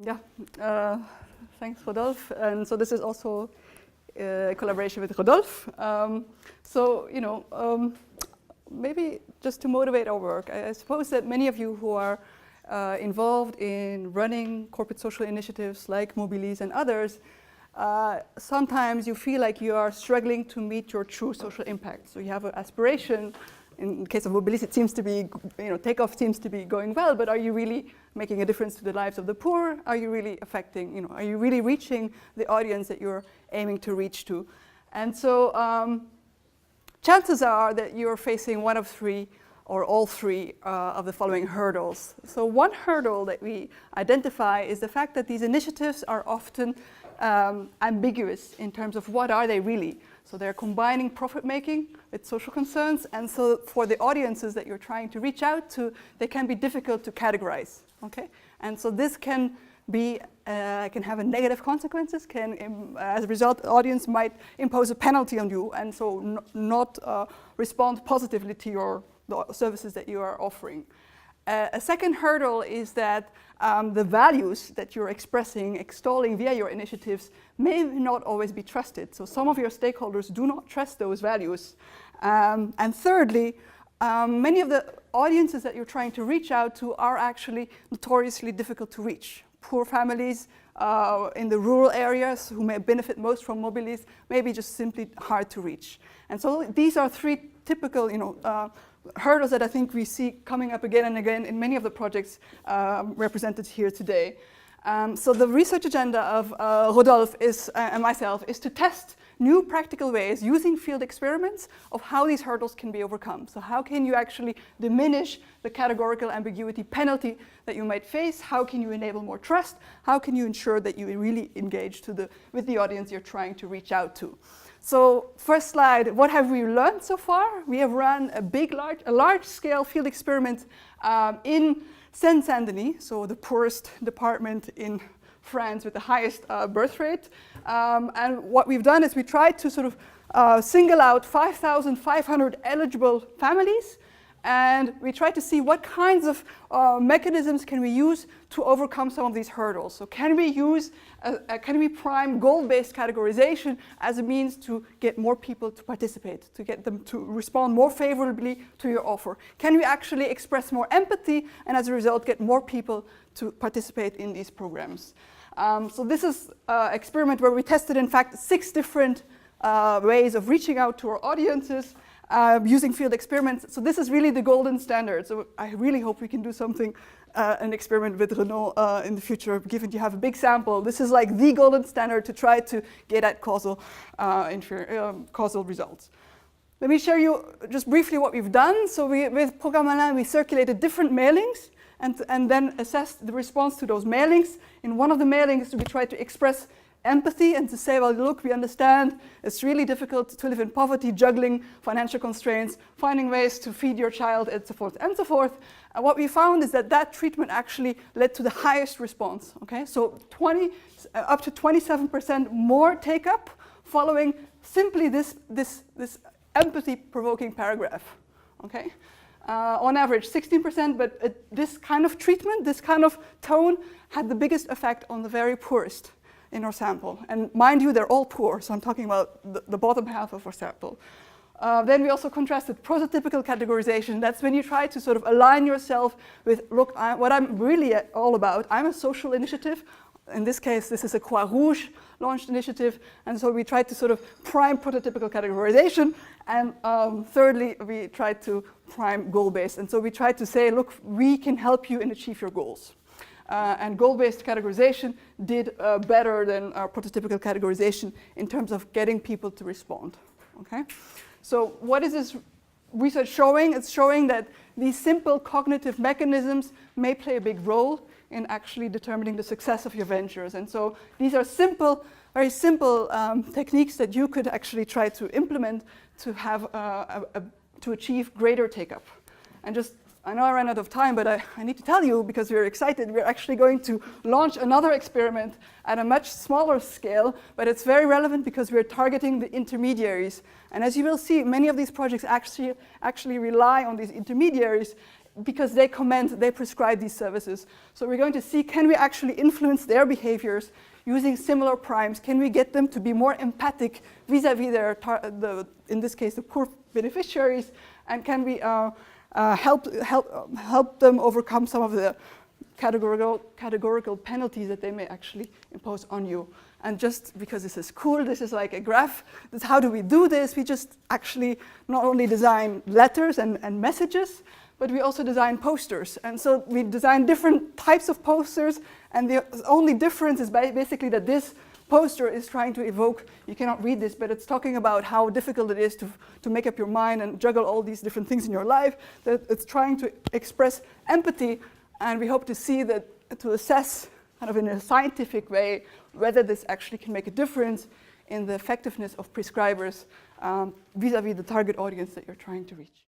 Yeah, thanks, Rodolphe. And so this is also a collaboration with Rodolphe. Maybe just to motivate our work, I suppose that many of you who are involved in running corporate social initiatives like Mobilis and others, sometimes you feel like you are struggling to meet your true social impact. So you have an aspiration. In the case of Mobilis, it seems to be, takeoff seems to be going well, but are you really making a difference to the lives of the poor? Are you really affecting, are you really reaching the audience that you're aiming to reach to? And so chances are that you're facing one of three or all three of the following hurdles. So one hurdle that we identify is the fact that these initiatives are often ambiguous in terms of what are they really. So they're combining profit making with social concerns, and so for the audiences that you're trying to reach out to, they can be difficult to categorize, okay? And so this can be, can have a negative consequences, as a result, the audience might impose a penalty on you, and so not respond positively to the services that you are offering. A second hurdle is that the values that you're extolling via your initiatives may not always be trusted. So some of your stakeholders do not trust those values. And thirdly, many of the audiences that you're trying to reach out to are actually notoriously difficult to reach. Poor families in the rural areas who may benefit most from Mobilis may be just simply hard to reach. And so these are three typical, hurdles that I think we see coming up again and again in many of the projects represented here today. So the research agenda of Rodolphe and myself is to test new practical ways using field experiments of how these hurdles can be overcome. So how can you actually diminish the categorical ambiguity penalty that you might face? How can you enable more trust? How can you ensure that you really engage with the audience you're trying to reach out to? So first slide, what have we learned so far? We have run a large-scale field experiment in Seine-Saint-Denis, so the poorest department in France with the highest birth rate. And what we've done is we tried to sort of single out 5,500 eligible families, and we tried to see what kinds of mechanisms can we use to overcome some of these hurdles. So can we prime goal-based categorization as a means to get more people to participate, to get them to respond more favorably to your offer? Can we actually express more empathy and as a result get more people to participate in these programs? So this is an experiment where we tested, in fact, 6 different ways of reaching out to our audiences using field experiments. So this is really the golden standard. So I really hope we can do something, an experiment with Renault in the future, given you have a big sample. This is like the golden standard to try to get at causal results. Let me show you just briefly what we've done. So with Programme Malin, we circulated different mailings and then assessed the response to those mailings. In one of the mailings, we tried to express empathy and to say, well, look, we understand it's really difficult to live in poverty, juggling financial constraints, finding ways to feed your child, and so forth, and so forth. And what we found is that treatment actually led to the highest response, okay? So up to 27% more take-up following simply this empathy-provoking paragraph, okay? On average, 16%, but this kind of treatment, this kind of tone had the biggest effect on the very poorest in our sample. And mind you, they're all poor, so I'm talking about the bottom half of our sample. Then we also contrasted prototypical categorization. That's when you try to sort of align yourself with, look, what I'm really all about. I'm a social initiative. In this case, this is a Croix Rouge launched initiative. And so we tried to sort of prime prototypical categorization. And thirdly, we tried to prime goal-based. And so we tried to say, look, we can help you and achieve your goals. And goal-based categorization did better than our prototypical categorization in terms of getting people to respond, okay? So what is this research showing? It's showing that these simple cognitive mechanisms may play a big role in actually determining the success of your ventures. And so these are simple, very simple techniques that you could actually try to implement to have to achieve greater take-up. And just, I know I ran out of time, but I need to tell you, because we're excited, we're actually going to launch another experiment at a much smaller scale, but it's very relevant because we're targeting the intermediaries. And as you will see, many of these projects actually rely on these intermediaries because they commend, they prescribe these services. So we're going to see, can we actually influence their behaviors using similar primes? Can we get them to be more empathic vis-a-vis their, in this case, the poor beneficiaries? And can we help them overcome some of the categorical penalties that they may actually impose on you? And just because this is cool, this is like a graph, this, how do we do this? We just actually not only design letters and messages, but we also design posters. And so we design different types of posters, and the only difference is basically that this poster is trying to evoke, you cannot read this, but it's talking about how difficult it is to make up your mind and juggle all these different things in your life, that it's trying to express empathy, and we hope to see that, to assess kind of in a scientific way whether this actually can make a difference in the effectiveness of prescribers vis-a-vis the target audience that you're trying to reach.